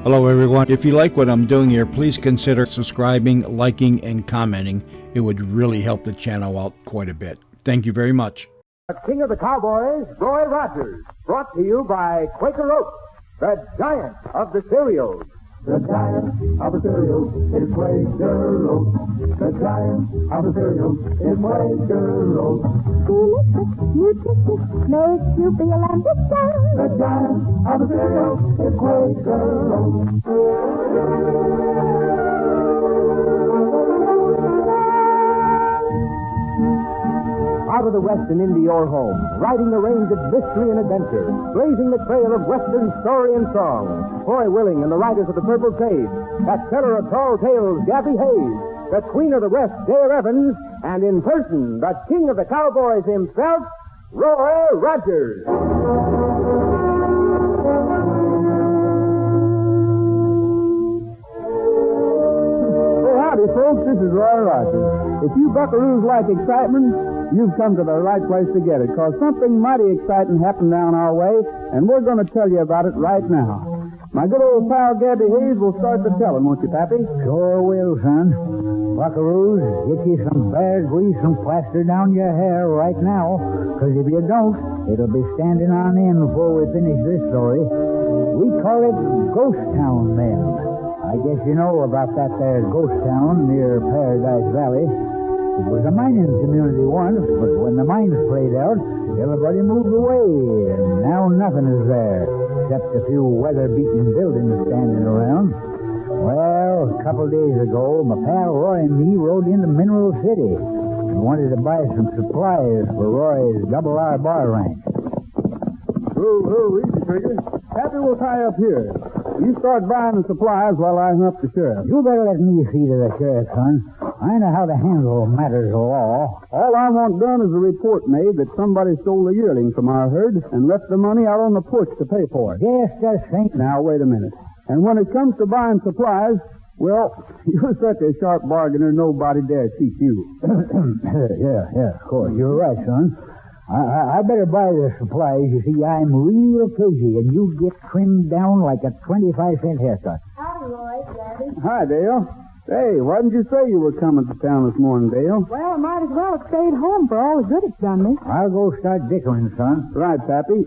Hello, everyone. If you like what I'm doing here, please consider subscribing, liking, and commenting. It would really help the channel out quite a bit. Thank you very much. The King of the Cowboys, Roy Rogers, brought to you by Quaker Oats, the giant of the cereals. The giant of the cereals is Quaker Oats. The giant of the cereals is Quaker Oats. Delicious, nutritious, makes you feel ambitious. The giant of the cereals is Quaker Oats. Out of the West and into your home, riding the range of mystery and adventure, blazing the trail of Western story and song. Foy Willing and the Riders of the Purple Sage, that teller of tall tales, Gaffy Hayes, the Queen of the West, Dare Evans, and in person, the King of the Cowboys himself, Roy Rogers. Howdy, folks. This is Roy Rogers. If you buckaroos like excitement, you've come to the right place to get it, because something mighty exciting happened down our way, and we're going to tell you about it right now. My good old pal Gabby Hayes will start the telling, won't you, Pappy? Sure will, son. Buckaroos, get you some bear grease and plaster down your hair right now, because if you don't, it'll be standing on end before we finish this story. We call it Ghost Town, men. I guess you know about that there ghost town near Paradise Valley. It was a mining community once, but when the mines played out, everybody moved away, and now nothing is there, except a few weather-beaten buildings standing around. Well, a couple days ago, my pal Roy and me rode into Mineral City and wanted to buy some supplies for Roy's double-R bar ranch. Easy, Trigger. Pappy will tie up here. You start buying the supplies while I hunt the sheriff. You better let me see to the sheriff, son. I know how to handle matters of law. All I want done is a report made that somebody stole the yearling from our herd and left the money out on the porch to pay for it. Just a think. Now, wait a minute. And when it comes to buying supplies, well, you're such a sharp bargainer, nobody dare cheat you. Yeah, of course. You're right, son. I better buy the supplies. You see, I'm real cagey, and you get trimmed down like a 25-cent haircut. Howdy, Roy, Gabby. Hi, Dale. Hey, why didn't you say you were coming to town this morning, Dale? Well, I might as well have stayed home for all the good it's done me. I'll go start dickering, son. Right, Pappy.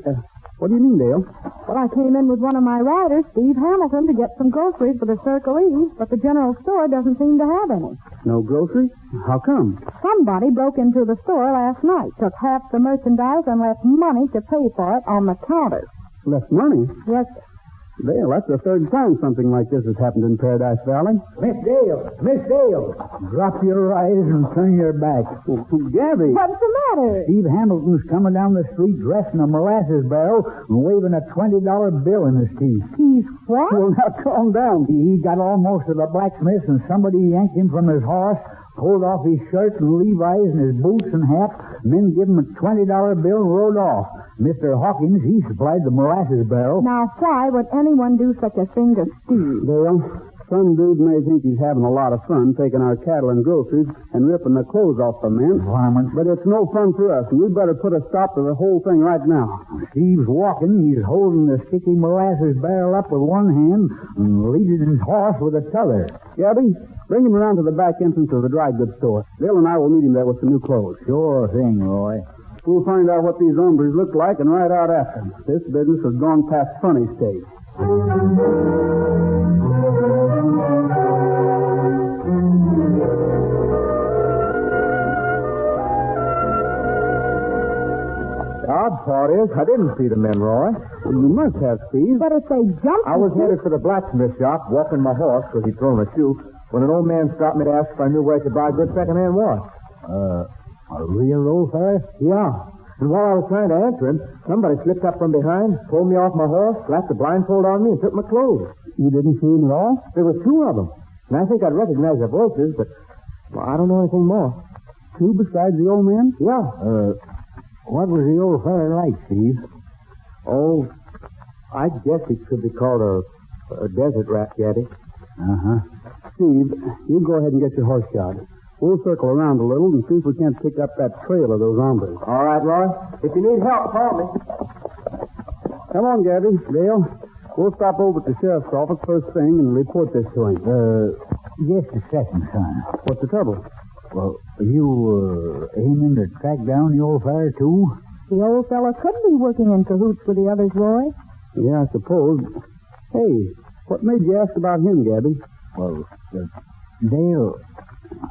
What do you mean, Dale? Well, I came in with one of my riders, Steve Hamilton, to get some groceries for the Circle E, but the general store doesn't seem to have any. No groceries? How come? Somebody broke into the store last night, took half the merchandise, and left money to pay for it on the counter. Left money? Yes, sir. Dale, that's the third time something like this has happened in Paradise Valley. Miss Dale, drop your eyes and turn your back. Oh, Gabby. What's the matter? Steve Hamilton's coming down the street dressed in a molasses barrel and waving a $20 bill in his teeth. He's what? Well, now calm down. He got almost to the blacksmith, and somebody yanked him from his horse, pulled off his shirt and Levi's and his boots and hat, and then gave him a $20 bill and rode off. Mr. Hawkins, he supplied the molasses barrel. Now, why would anyone do such a thing to Steve? Dale, some dude may think he's having a lot of fun taking our cattle and groceries and ripping the clothes off the men. Varmint. But it's no fun for us, and we better put a stop to the whole thing right now. Steve's walking. He's holding the sticky molasses barrel up with one hand and leading his horse with the t'other. Gabby, bring him around to the back entrance of the dry goods store. Dale and I will meet him there with some new clothes. Sure thing, Roy. We'll find out what these hombres look like and ride out after them. This business has gone past funny stage. The odd part is, I didn't see the men, Roy. Well, you must have, Steve. But if they jumped... I was headed for the blacksmith shop, walking my horse because he'd thrown a shoe, when an old man stopped me to ask if I knew where I could buy a good second-hand watch. A real old fella? Yeah. And while I was trying to answer him, somebody slipped up from behind, pulled me off my horse, slapped the blindfold on me, and took my clothes. You didn't see him at all? There were two of them. And I think I'd recognize their voices, but I don't know anything more. Two besides the old man? Yeah. What was the old fella like, Steve? Oh, I guess he could be called a desert rat, Gaddy. Uh-huh. Steve, you go ahead and get your horse shod. We'll circle around a little and see if we can't pick up that trail of those hombres. All right, Roy. If you need help, call me. Come on, Gabby. Dale, We'll stop over at the sheriff's office first thing and report this to him. Just a second, son. What's the trouble? Well, you aiming to track down the old fella, too? The old fella could be working in cahoots with the others, Roy. Yeah, I suppose. Hey, what made you ask about him, Gabby? Well, Dale,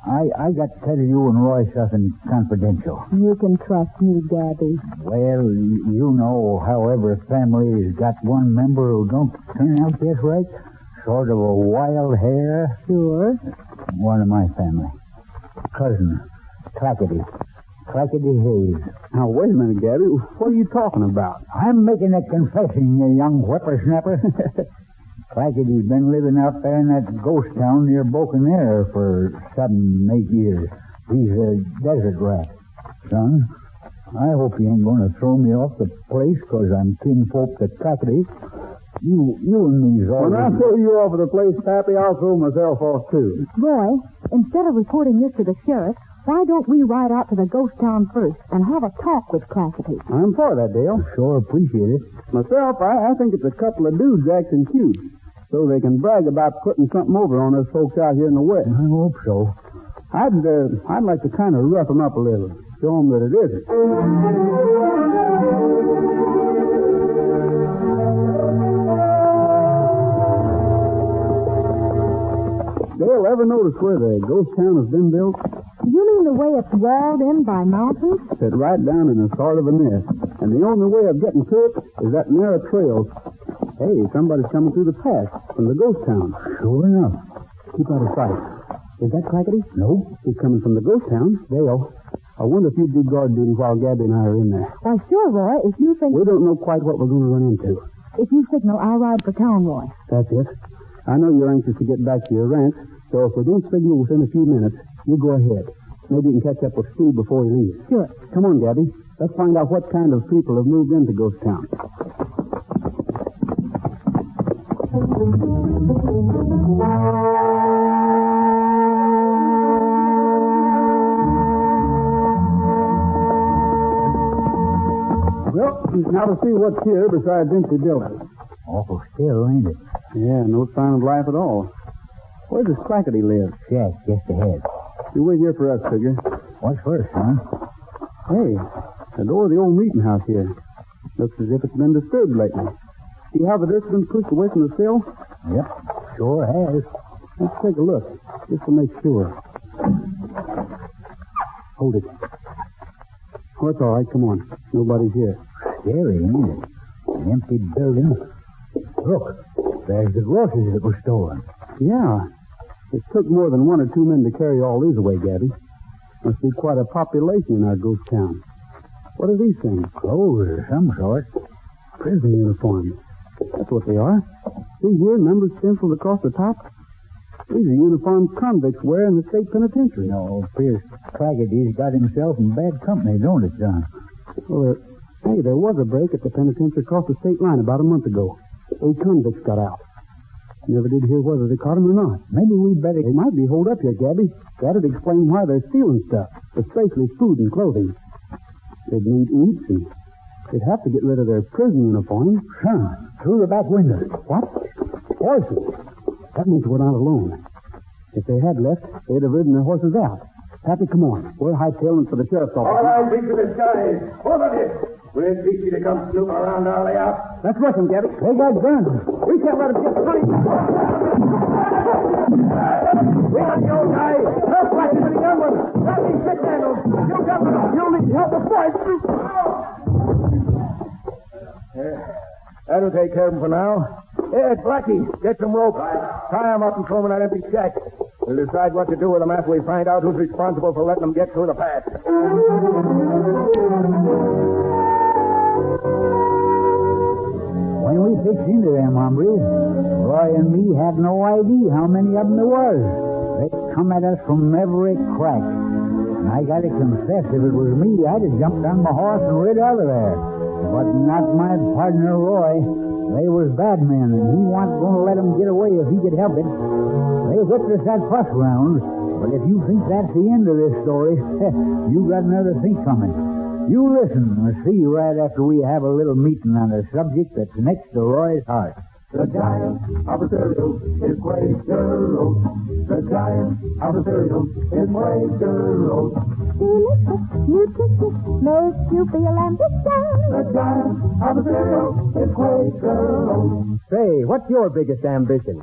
I got to tell you and Roy something confidential. You can trust me, Gabby. Well, you know how every family has got one member who don't turn out just right. Sort of a wild hair. Sure. One of my family. Cousin, Clackety Hayes. Now, wait a minute, Gabby. What are you talking about? I'm making a confession, you young whippersnapper. Clackety's been living out there in that ghost town near Broken Arrow for 7, 8 years. He's a desert rat. Son, I hope you ain't going to throw me off the place because I'm kinfolk to Clackety. You and me's all... When I throw you off of the place, Pappy, I'll throw myself off, too. Roy, instead of reporting this to the sheriff, why don't we ride out to the ghost town first and have a talk with Clackety? I'm for that, Dale. Sure appreciate it. Myself, I think it's a couple of dudes acting cute, so they can brag about putting something over on us folks out here in the West. I hope so. I'd like to kind of rough them up a little, show them that it isn't. Dale, ever notice where the ghost town has been built? You mean the way it's walled in by mountains? It's right down in the start of a nest, and the only way of getting to it is that narrow trail. Hey, somebody's coming through the pass from the ghost town. Sure enough. Keep out of sight. Is that Clackety? No. He's coming from the ghost town. Dale, I wonder if you'd do guard duty while Gabby and I are in there. Why, sure, Roy, if you think... We don't know quite what we're going to run into. If you signal, I'll ride for town, Roy. That's it. I know you're anxious to get back to your ranch, so if we don't signal within a few minutes, you go ahead. Maybe you can catch up with Steve before he leaves. Sure. Come on, Gabby. Let's find out what kind of people have moved into Ghost Town. Well, now to see what's here besides empty buildings. Awful still, ain't it? Yeah, no sign of life at all. Where does Clackety live? Shack just ahead. You wait here for us, figure. What's first, son? Hey, the door of the old meeting house here. Looks as if it's been disturbed lately. See how the dirt's been pushed away from the sill? Yep, sure has. Let's take a look, just to make sure. Hold it. Oh, it's all right. Come on. Nobody's here. Scary, ain't it? An empty building. Look, there's the groceries that were stolen. Yeah. It took more than 1 or 2 men to carry all these away, Gabby. Must be quite a population in our ghost town. What are these things? Clothes of some sort. Prison uniforms. That's what they are. See here, numbers stenciled across the top. These are uniforms convicts wear in the state penitentiary. No, Pierce Clackety's got himself in bad company, don't it, John? Well, there was a break at the penitentiary across the state line about a month ago. 8 convicts got out. Never did hear whether they caught him or not. Maybe we'd better... They might be holed up here, Gabby. That'd explain why they're stealing stuff, especially food and clothing. They'd need eats, and they'd have to get rid of their prison uniforms. Son, through the back window. What? Horses. That means we're not alone. If they had left, they'd have ridden their horses out. Pappy, come on. We're hightailing for the sheriff's office. All right, reach to the skies. Both of you. We ain't teach you to come snooping around our layout. Let's rush them, Gabby. They got guns. We can't let them get free. We got the old guy. Help like the young one. Got these stick handles. You got them. You'll need help with boys. That'll take care of him for now. Here, Blackie, get some rope. Tie him up and throw him in that empty shack. We'll decide what to do with them after we find out who's responsible for letting them get through the pass. When we fixed into them hombres, Roy and me had no idea how many of them there was. They come at us from every crack. And I gotta confess, if it was me, I'd have jumped on my horse and rid out of there. But not my partner, Roy. They was bad men, and he wasn't going to let them get away if he could help it. They whipped us that first round, but if you think that's the end of this story, you got another thing coming. You listen and see right after we have a little meeting on a subject that's next to Roy's heart. The giant of the cereal is Quaker Oats. The giant of the cereal is Quaker Oats. Delicious, nutritious, makes you feel ambitious. The giant of the cereal is Quaker Oats. Say, what's your biggest ambition?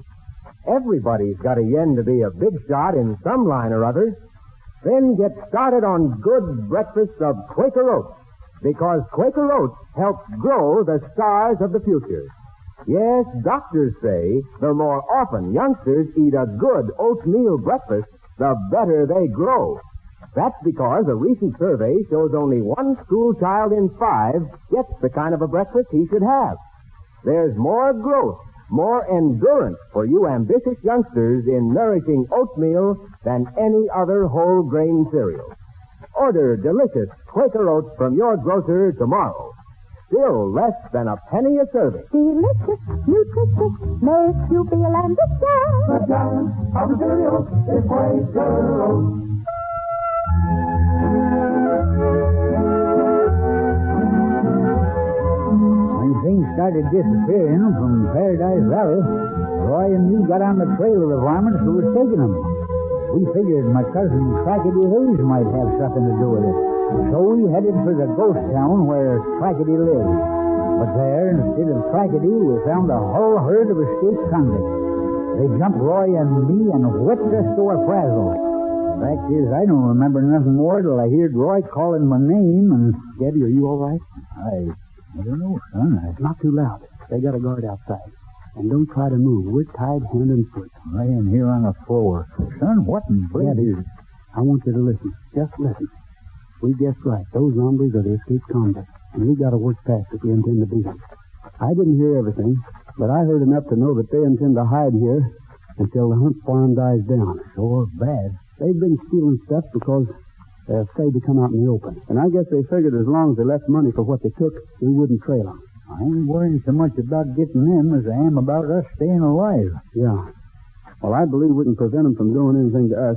Everybody's got a yen to be a big shot in some line or other. Then get started on good breakfasts of Quaker Oats, because Quaker Oats helps grow the stars of the future. Yes, doctors say the more often youngsters eat a good oatmeal breakfast, the better they grow. That's because a recent survey shows only one school child in 5 gets the kind of a breakfast he should have. There's more growth, more endurance for you ambitious youngsters in nourishing oatmeal than any other whole grain cereal. Order delicious Quaker Oats from your grocer tomorrow. Still less than a penny a serving. Delicious, nutritious, makes you feel ambitious. The giant of the cereal is Quaker Oats. When things started disappearing from Paradise Valley, Roy and me got on the trail of the varmints who was taking them. We figured my cousin Crackety Hayes might have something to do with it. So we headed for the ghost town where Crackety lived. But there, instead of Crackety, we found a whole herd of escaped convicts. They jumped Roy and me and whipped us to a frazzle. Fact is, I don't remember nothing more till I heard Roy calling my name and... Daddy, are you all right? I don't know, son. Not too loud. They got a guard outside. And don't try to move. We're tied hand and foot. Laying here on the floor. Son, what in Daddy, I want you to listen. Just listen. We guessed right. Those hombres are the escaped convicts. And we got to work fast if we intend to beat them. I didn't hear everything, but I heard enough to know that they intend to hide here until the hunt for them dies down. Sure bad. They've been stealing stuff because they're afraid to come out in the open. And I guess they figured as long as they left money for what they took, we wouldn't trail them. I ain't worrying so much about getting them as I am about us staying alive. Yeah. Well, I believe we can prevent them from doing anything to us,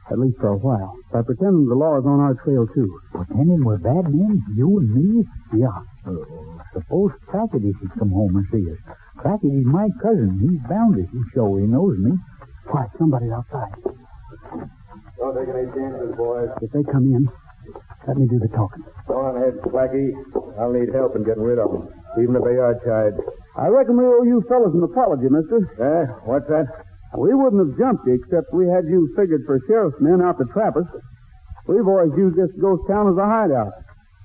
at least for a while, by pretending the law is on our trail, too. Pretending we're bad men? You and me? Yeah. Suppose Crackety should come home and see us. Crackety's my cousin. He's bound to show he knows me. Quiet, somebody's outside. Don't take any chances, boys. If they come in, let me do the talking. Go on ahead, Blackie. I'll need help in getting rid of them, even if they are tied. I reckon we owe you fellas an apology, mister. What's that? We wouldn't have jumped you except we had you figured for sheriff's men out to trap us. We've always used this ghost town as a hideout.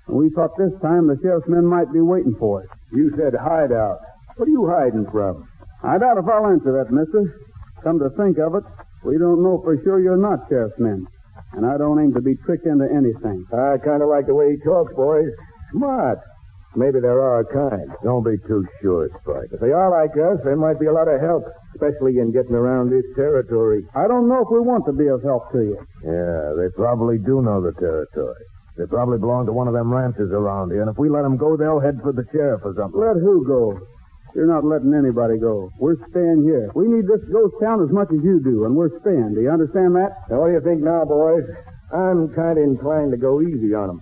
And we thought this time the sheriff's men might be waiting for us. You said hideout. What are you hiding from? I doubt if I'll answer that, mister. Come to think of it, we don't know for sure you're not sheriff's men. And I don't aim to be tricked into anything. I kind of like the way he talks, boys. Smart. Maybe they're our kind. Don't be too sure, Spike. If they are like us, there might be a lot of help, especially in getting around this territory. I don't know if we want to be of help to you. Yeah, they probably do know the territory. They probably belong to one of them ranches around here, and if we let them go, they'll head for the sheriff or something. Let who go? You're not letting anybody go. We're staying here. We need this ghost town as much as you do, and we're staying. Do you understand that? Now, what do you think now, boys? I'm kind of inclined to go easy on them.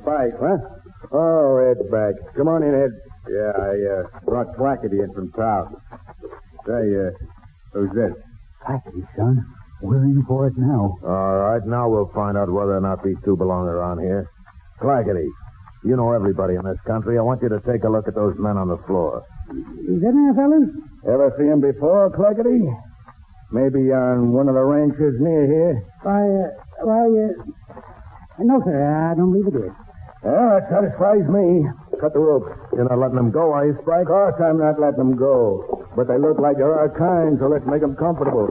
Spike. Huh? Oh, Ed's back. Come on in, Ed. Yeah, I brought Clackety in from town. Say, who's this? Crackety, son. We're in for it now. All right, now we'll find out whether or not these two belong around here. Clackety, you know everybody in this country. I want you to take a look at those men on the floor. Is that there, fellas? Ever see him before, Clackety? Maybe on one of the ranches near here? No, sir. I don't believe it is. Well, that satisfies me. Cut the rope. You're not letting them go, are you, Spike? Of course I'm not letting them go. But they look like they're our kind, so let's make them comfortable.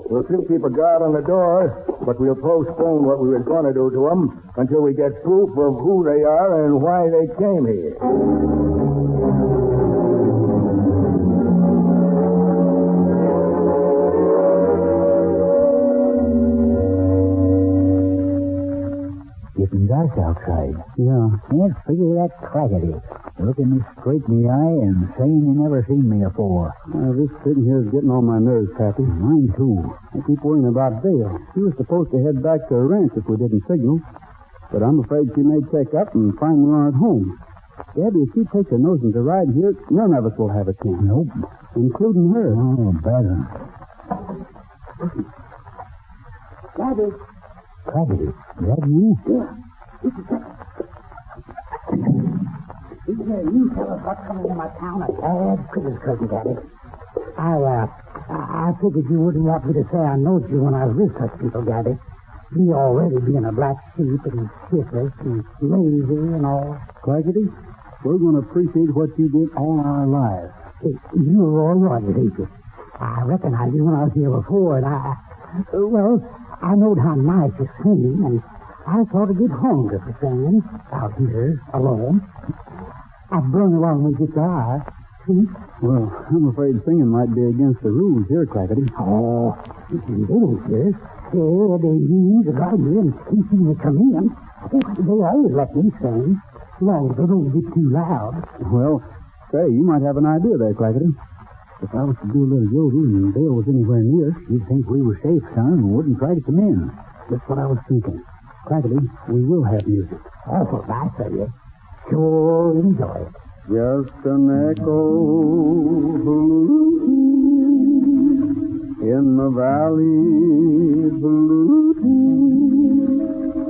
We'll still keep a guard on the door, but we'll postpone what we were going to do to them until we get proof of who they are and why they came here. Getting dark outside. Yeah. Can't figure that Clackety. Looking me straight in the eye and saying he never seen me afore. This sitting here is getting on my nerves, Pappy. Mine, too. I keep worrying about Dale. She was supposed to head back to the ranch if we didn't signal. But I'm afraid she may check up and find we aren't home. Gabby, if she takes her nose into ride here, none of us will have a chance. Nope. Including her. Oh, better. Gabby. Crackety, is that you? These new fellas got coming into my town a bad critters, Cousin Gabby. I figured you wouldn't want me to say I knowed you when I was with such people, Gabby. Me already being a black sheep and shiftless and lazy and all. Clackety, we're going to appreciate what you did all our lives. Hey, you're all right, ain't you? I recognized you when I was here before, and I knowed how nice you sing, and I thought I'd get hungry for singing out here alone. I brung along my guitar. See? Well, I'm afraid singing might be against the rules here, Clackety. Oh, they don't care. They use the radio and keep me come in. They always let me sing, as long as they don't get too loud. Well, say, you might have an idea there, Clackety. If I was to do a little yodel and Dale was anywhere near, You'd think we were safe, son, and wouldn't try to come in. that's what I was thinking. Clackety, we will have music. That's what I say. Sure enjoy it. Just an echo in the valley blue,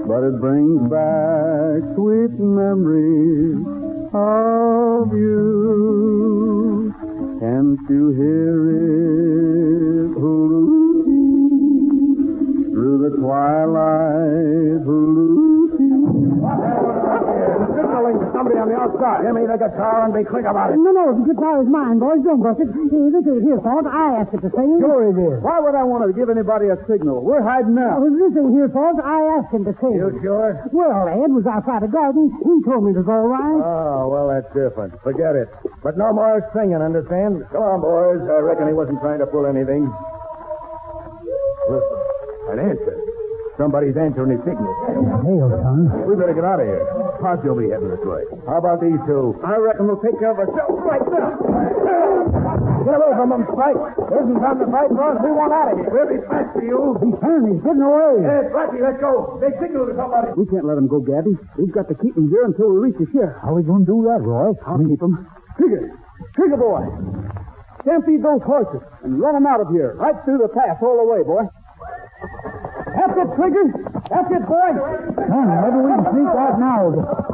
but it brings back sweet memories of you. Can't you hear it through the twilight blue? Signaling to somebody on the outside. Give me the guitar and be quick about it. No, the guitar is mine, boys. Don't bust it. This is his fault. I asked it to sing. Sure it is. Why would I want to give anybody a signal? We're hiding out. This ain't his fault. I asked him to sing. You sure? Well, Ed was outside the garden. He told me it was all right. Oh, well, that's different. Forget it. But no more singing, understand? Come on, boys. I reckon he wasn't trying to pull anything. Listen, an answer. Somebody's answering his signal. Hail, son. We better get out of here. Posse will be heading this way. How about these two? I reckon we'll take care of ourselves right now. Get away from them, Spike. There isn't time to fight for us. We want out of here. We'll be fast for you. He's turning. He's getting away. Hey, Blackie, let's go. They signal to somebody. We can't let him go, Gabby. We've got to keep him here until we reach the sheriff. How are we going to do that, Roy? I'll keep him. Trigger boy. Stampede those horses and run them out of here. Right through the pass all the way, boy. That's it, Trigger. That's it, boy. Son, maybe we can sneak out now.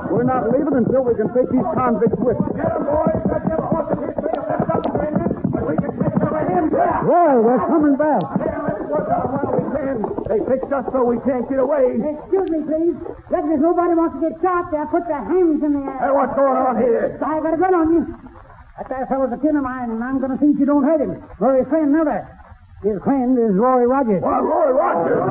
We're not leaving until we can take these convicts with us. Get them, boys. Let's get the horses here. Bring up that double trainer. But we can take some of him. Roy, they're coming back. Let's work on them while we can. They fixed us so we can't get away. Excuse me, please. Reckon if nobody wants to get shot, they'll put their hands in the air. Hey, what's going on here? I got a gun on you. That there fellow's a kin of mine, and I'm going to see that you don't hurt him. Nor his friend, neither. His friend is Roy Rogers. Well, Roy Rogers.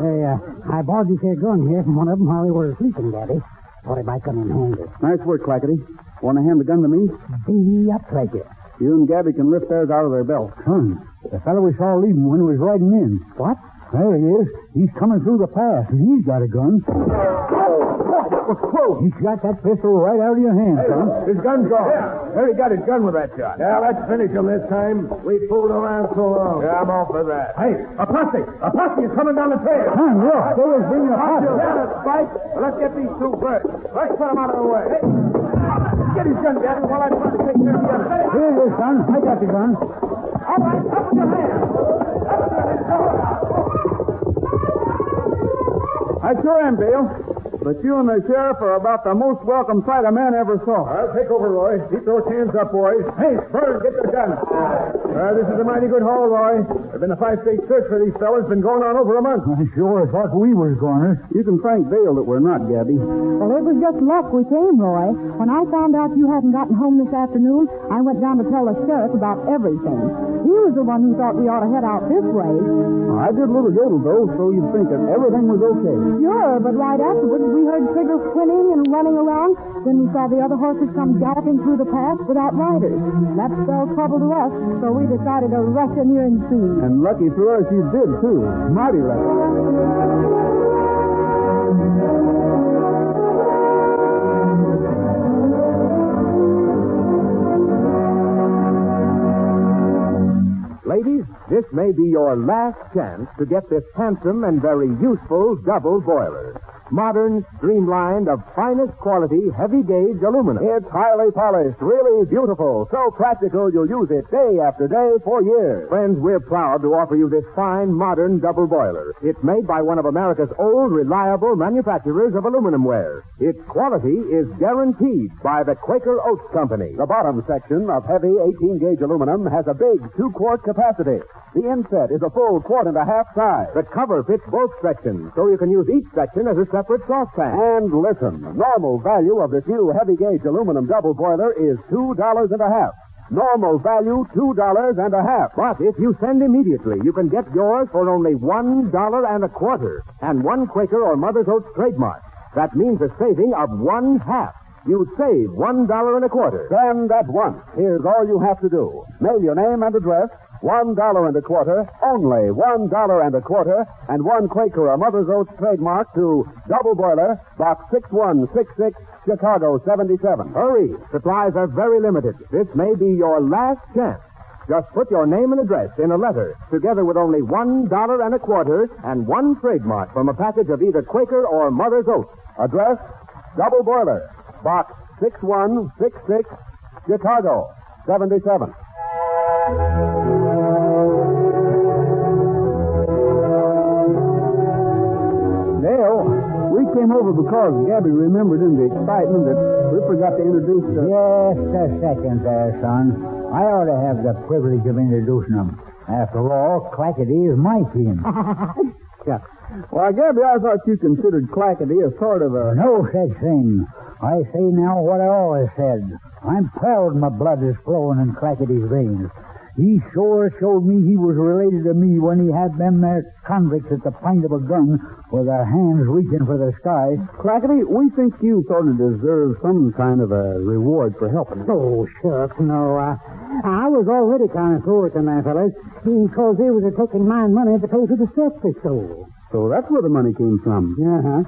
Hey, I borrowed this here gun here from one of them while they were sleeping, Daddy. Thought it might come in handy. Nice work, Clackety. Want to hand the gun to me? Be a pleasure. You and Gabby can lift theirs out of their belts. Son, the fellow we saw leaving when he was riding in. What? There he is. He's coming through the pass, and he's got a gun. That was close. He shot that pistol right out of your hand, son. His gun's gone. Yeah. There, he got his gun with that shot. Yeah, let's finish him this time. We fooled around so long. Yeah, I'm off for that. Hey, a posse! A posse is coming down the trail. Son, look. They was bringing a posse. Yeah, that's right. Well, let's get these two first. Let's put them out of the way. Hey, get his gun, Daddy, while I'm trying to take care of the other. Here it is, son. I got the gun. All right, up with your hands. Up with your hands. I sure am, Dale. But you and the sheriff are about the most welcome sight a man ever saw. I'll take over, Roy. Keep those hands up, boys. Hey, Bird, get your gun. This is a mighty good haul, Roy. There's been a 5-state search for these fellas. Been going on over a month. I sure thought we was goners. You can thank Dale that we're not, Gabby. Well, it was just luck we came, Roy. When I found out you hadn't gotten home this afternoon, I went down to tell the sheriff about everything. He was the one who thought we ought to head out this way. I did a little yodel, though, so you'd think that everything was okay. Sure, but right afterwards, we heard Trigger whinnying and running around. Then we saw the other horses come galloping through the pass without riders. That spelled trouble to us, so we decided to rush in here and see. And lucky for us, you did, too. Mighty lucky. Ladies, this may be your last chance to get this handsome and very useful double boiler. Modern, streamlined, of finest quality, heavy-gauge aluminum. It's highly polished, really beautiful, so practical you'll use it day after day for years. Friends, we're proud to offer you this fine, modern double boiler. It's made by one of America's old, reliable manufacturers of aluminum ware. Its quality is guaranteed by the Quaker Oats Company. The bottom section of heavy 18-gauge aluminum has a big 2-quart capacity. The inset is a full 1.5 quart size. The cover fits both sections, so you can use each section as a separate saucepan. And listen, normal value of this new heavy-gauge aluminum double boiler is $2.50. Normal value, $2.50. But if you send immediately, you can get yours for only $1.25 and one Quaker or Mother's Oats trademark. That means a saving of 1/2. You'd save $1.25. Send at once. Here's all you have to do. Mail your name and address, $1.25, only $1.25, and one Quaker or Mother's Oats trademark to Double Boiler, Box 6166, Chicago 77. Hurry. Supplies are very limited. This may be your last chance. Just put your name and address in a letter, together with only $1.25 and one trademark from a package of either Quaker or Mother's Oats. Address, Double Boiler, Box 6166, Chicago 77. Dale, we came over because Gabby remembered in the excitement that we forgot to introduce the... Just a second there, son. I ought to have the privilege of introducing them. After all, Clackety is my team. Yeah. Why, Gabby, I thought you considered Clackety a sort of a... No such thing. I say now what I always said. I'm proud my blood is flowing in Clackety's veins. He sure showed me he was related to me when he had them there convicts at the point of a gun with their hands reaching for the sky. Clackety, we think you sort of deserve some kind of a reward for helping us. Oh, shucks, no. I was already kind of sore to them fellas because they was taking my money to pay for the stuff they stole. So that's where the money came from. Uh-huh.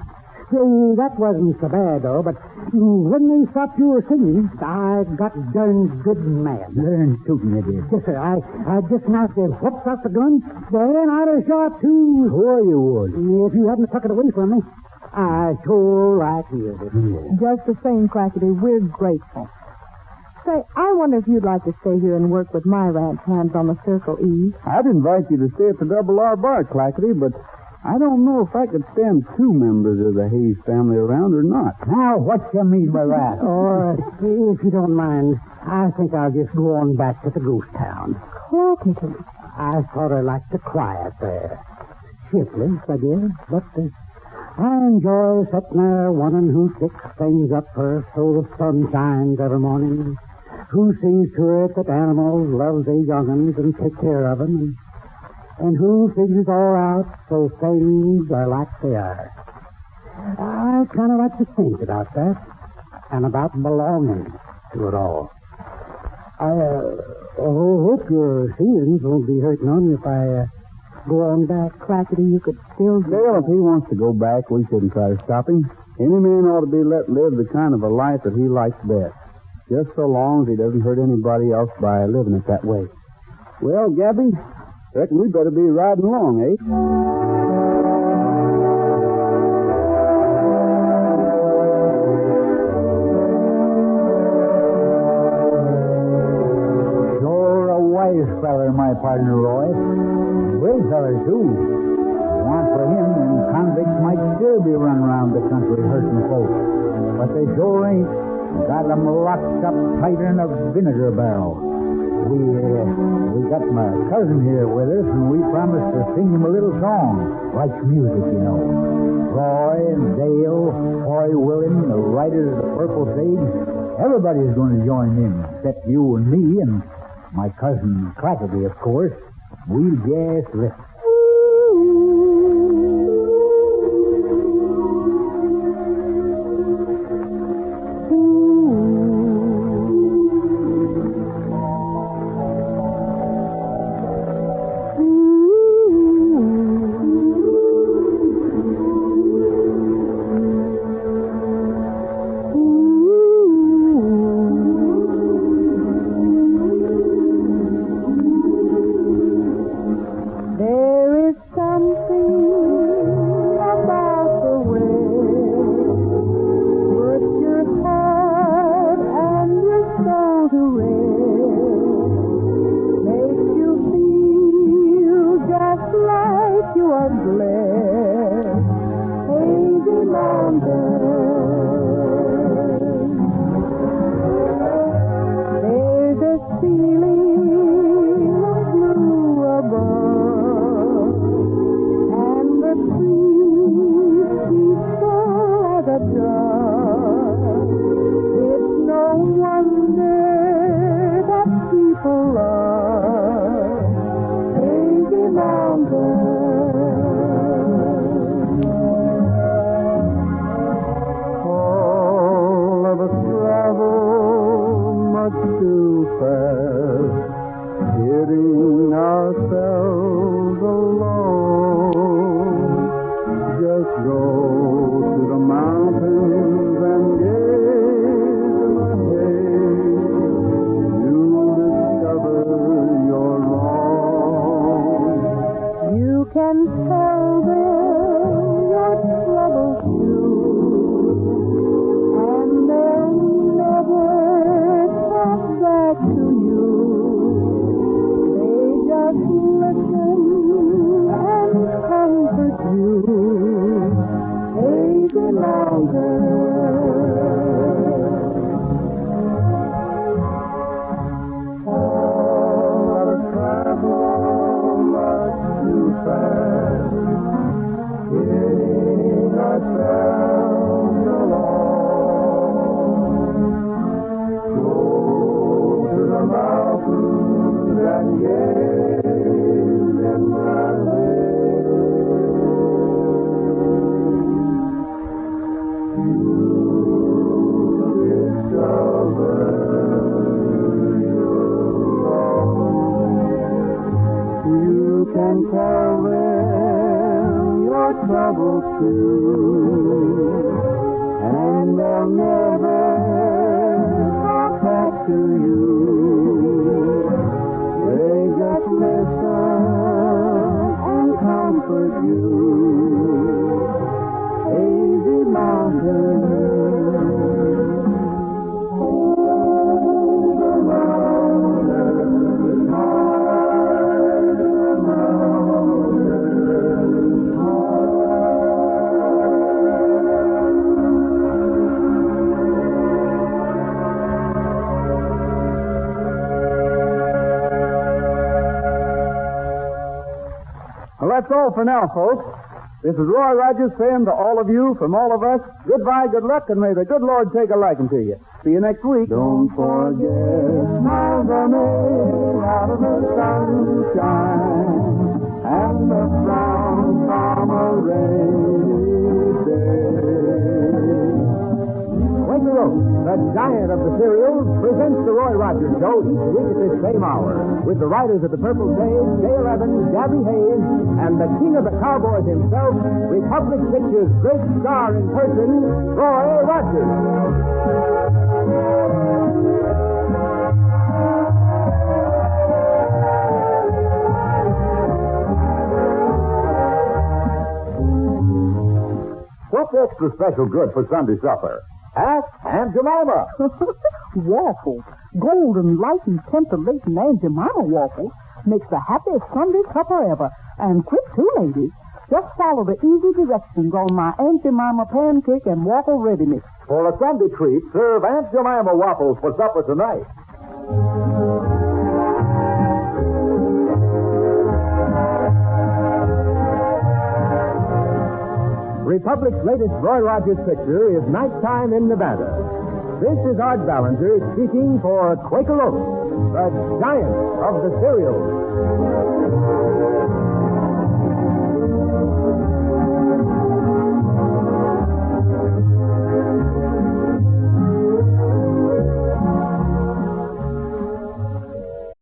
See, that wasn't so bad, though, but when they stopped your singing, I got darn good mad. Darn tootin' it is. Yes, sir. I just knocked the whoops off the gun, then I'd have shot too. Sure you would. If you hadn't took it away from me, I sure like you. Just the same, Clackety, we're grateful. Say, I wonder if you'd like to stay here and work with my ranch hands on the Circle E. I'd invite you to stay at the Double R Bar, Clackety, but I don't know if I could stand 2 members of the Hayes family around or not. Now, what you mean by that? Or, if you don't mind, I think I'll just go on back to the ghost town. Clackety. I sort of like the quiet there. Shiftless, I guess, but I enjoy sitting there wondering who picks things up first so the sun shines every morning. Who sees to it that animals love their young'uns and take care of them. And who figures all out so things are like they are. I kind of like to think about that and about belonging to it all. I hope your feelings won't be hurting on you if I go on back. Clackety, you could still... Dale, if he wants to go back, we shouldn't try to stop him. Any man ought to be let live the kind of a life that he likes best, just so long as he doesn't hurt anybody else by living it that way. Well, Gabby, reckon we better be riding along, eh? You're a wise feller, my partner, Roy. Great feller, too. Want for him, and convicts might still be running around the country hurting folks. But they sure ain't. Got them locked up tighter than a vinegar barrel. We got my cousin here with us, and we promised to sing him a little song. Likes music, you know. Roy and Dale, Hoy William, the writers of the Purple Sage, everybody's going to join in, except you and me and my cousin Clackety, of course. We'll just listen. are blessed. Hazy mountains. There's a feeling of blue above, and the trees peaceful as a dove. It's no wonder that people love Hazy Mountain. All of us travel much too fast, getting ourselves alone. Just go to the mountains and gaze in the haze. You'll discover you're wrong. You can tell them your troubles too, and they'll never talk back to you. They just listen and comfort you. Hazy Mountain. All of us travel much too fast, getting ourselves alone. Go to the mountains and gaze in the you can tell them your troubles too, and they'll never talk back to you. They just listen and comfort you. Hazy Mountain. Well, that's all for now, folks. This is Roy Rogers saying to all of you, from all of us, goodbye, good luck, and may the good Lord take a liking to you. See you next week. Don't forget how the May out of the sunshine and the frown from a rainy day. Quaker Oats, the giant of the cereals, presents the Roy Rogers Show each week at this same hour, with the writers of the Purple Sage, Dale Evans, Gabby Hayes, and the king of the cowboys himself, Republic Pictures' great star in person, Roy Rogers. What's extra special good for Sunday supper? Ask Aunt Jemima. Waffles. Golden, light, and titillating Aunt Jemima waffles makes the happiest Sunday supper ever. And quick, too, ladies. Just follow the easy directions on my Aunt Jemima pancake and waffle ready mix. For a Sunday treat, serve Aunt Jemima waffles for supper tonight. Republic's latest Roy Rogers picture is Nighttime in Nevada. This is Art Ballinger speaking for Quaker Oats, the giant of the cereals.